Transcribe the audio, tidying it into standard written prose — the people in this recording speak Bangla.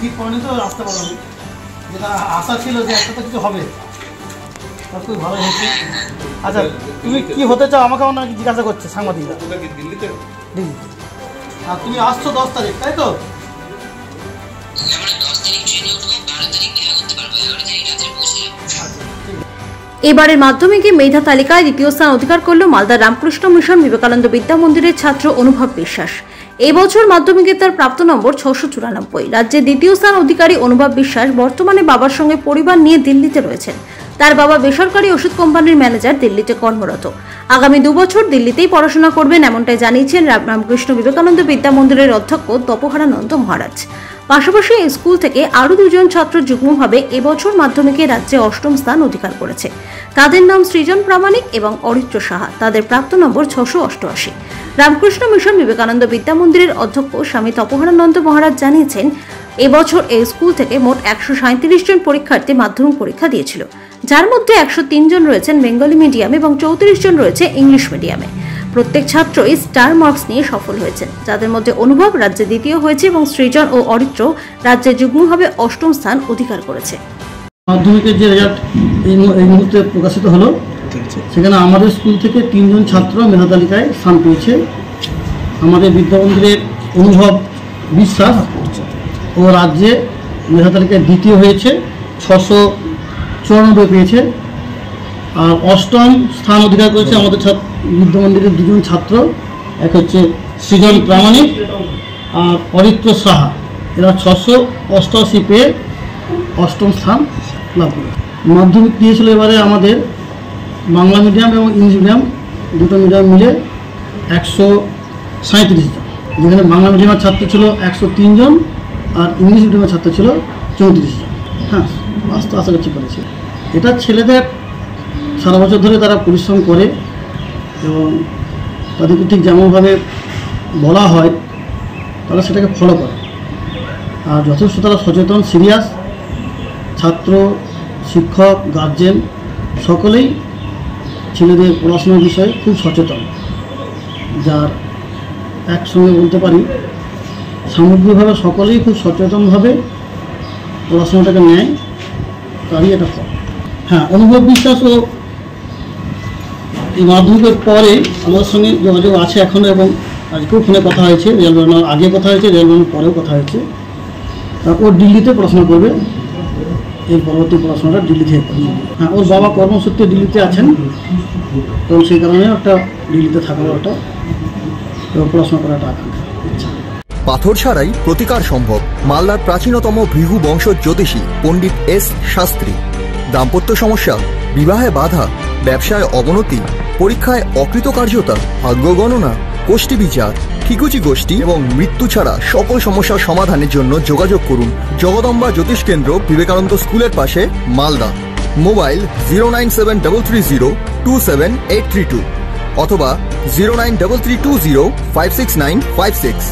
ঠিক করেনি তো আসতে পারো, যেটা আশা ছিল যে একটা তো কিছু হবে, খুব ভালো হয়েছে। আচ্ছা তুমি কি হতে চাও আমাকে অনেকে জিজ্ঞাসা করছে সাংবাদিকরা। দিল্লিতে। আর তুমি আসছো 10 তারিখ, তাই তো? এবারের মাধ্যমিকে মেধা তালিকায় দ্বিতীয় স্থান অধিকার করল মালদা রামকৃষ্ণ মিশন বিবেকানন্দ বিদ্যা মন্দিরের ছাত্র অনুভব বিশ্বাস। এবছর মাধ্যমিকে তার প্রাপ্ত নম্বর 694। রাজ্যে দ্বিতীয় স্থান অধিকারী অনুভব বিশ্বাস বর্তমানে বাবার সঙ্গে পরিবার নিয়ে দিল্লিতে রয়েছেন। তার বাবা বেসরকারি ওষুধ কোম্পানির ম্যানেজার, দিল্লিতে কর্মরত। আগামী 2 বছর দিল্লিতেই পড়াশোনা করবেন এমনটাই জানিয়েছেন রামকৃষ্ণ বিবেকানন্দ বিদ্যা মন্দিরের অধ্যক্ষ তপোহারানন্দ মহারাজ। পাশাপাশি এই স্কুল থেকে আরও 2 জন ছাত্র যুগ্মভাবে এবছর মাধ্যমিকে রাজ্যে 8ম স্থান অধিকার করেছে। তাদের নাম সৃজন প্রামাণিক এবং অরিত্র সাহা। তাদের প্রাপ্ত নম্বর 688। রামকৃষ্ণ মিশন বিবেকানন্দ বিদ্যা মন্দিরের অধ্যক্ষ স্বামী তপোহারানন্দ মহারাজ জানিয়েছেন, এবছর এই স্কুল থেকে মোট 137 জন পরীক্ষার্থী মাধ্যমিক পরীক্ষা দিয়েছিল, যার মধ্যে 103 জন রয়েছেন বেঙ্গলি মিডিয়ামে এবং 34 জন রয়েছে ইংলিশ মিডিয়ামে। প্রত্যেক ছাত্রই স্টার মার্কস নিয়ে সফল হয়েছেন, যাদের মধ্যে অনুভব রাজ্যে দ্বিতীয় হয়েছে এবং সৃজন ও অরিত্র রাজ্যে যুগ্মভাবে 8ম স্থান অধিকার করেছে। মাধ্যমিকের যে রেজাল্ট এই মুহূর্তে প্রকাশিত হলো, সেখানে আমাদের স্কুল থেকে 3 জন ছাত্র মেধা তালিকায় স্থান পেয়েছে। আমাদের বিদ্যা মন্দিরের অনুভব বিশ্বাস ও রাজ্যে মেধা তালিকায় দ্বিতীয় হয়েছে, 694 পেয়েছে। আর 8ম স্থান অধিকার করেছে আমাদের বিদ্যা মন্দিরের 2 জন ছাত্র, এক হচ্ছে সৃজন প্রামাণিক আর অরিত্র সাহা। এরা 688 পেয়ে 8ম স্থান লাভ করে। মাধ্যমিক দিয়েছিল এবারে আমাদের বাংলা মিডিয়াম এবং ইংলিশ মিডিয়াম দুটো মিডিয়াম মিলে 137 জন, যেখানে বাংলা মিডিয়ামের ছাত্র ছিল 103 জন আর ইংলিশ মিডিয়ামের ছাত্র ছিল 34 জন। হ্যাঁ, আস্তে আশা করছি করেছে। এটা ছেলেদের সারা বছর ধরে তারা পরিশ্রম করে এবং তাদেরকে ঠিক যেমনভাবে বলা হয় তারা সেটাকে ফলো করে, আর যথেষ্ট তারা সচেতন, সিরিয়াস। ছাত্র, শিক্ষক, গার্জেন সকলেই ছেলেদের পড়াশোনার বিষয়ে খুব সচেতন, যার একসঙ্গে বলতে পারি সামগ্রিকভাবে সকলেই খুব সচেতনভাবে পড়াশোনাটাকে নেয়, তারই এটা ফল। হ্যাঁ, অনুভব বিশ্বাসও এই মাধ্যমিকের পরে আমাদের সঙ্গে যোগাযোগ আছে এখনও, এবং আজকেও ফোনে কথা হয়েছে, রেজাল্ট বেরোনোর আগে কথা হয়েছে, রেজাল্ট বেরোনোর পরেও কথা হয়েছে। তারপর দিল্লিতে পড়াশোনা করবে, এর পরবর্তী পড়াশোনাটা দিল্লি থেকে করবে। হ্যাঁ, ওর বাবা কর্মসূত্রে দিল্লিতে আছেন, এবং সেই কারণে একটা দিল্লিতে থাকার একটা পড়াশোনা করার একটা আকাঙ্ক্ষা, ইচ্ছা। পাথর ছাড়াই প্রতিকার সম্ভব। মালদার প্রাচীনতম ভৃগু বংশ জ্যোতিষী পণ্ডিত এস শাস্ত্রী। দাম্পত্য সমস্যা, বিবাহে বাধা, ব্যবসায় অবনতি, পরীক্ষায় অকৃতকার্যতা, ভাগ্য গণনা, গোষ্ঠী বিচার, ঠিকুচি গোষ্ঠী এবং মৃত্যু ছাড়া সকল সমস্যার সমাধানের জন্য যোগাযোগ করুন জগদম্বা জ্যোতিষ কেন্দ্র, বিবেকানন্দ স্কুলের পাশে, মালদা। মোবাইল 09733027832 অথবা 09332056956।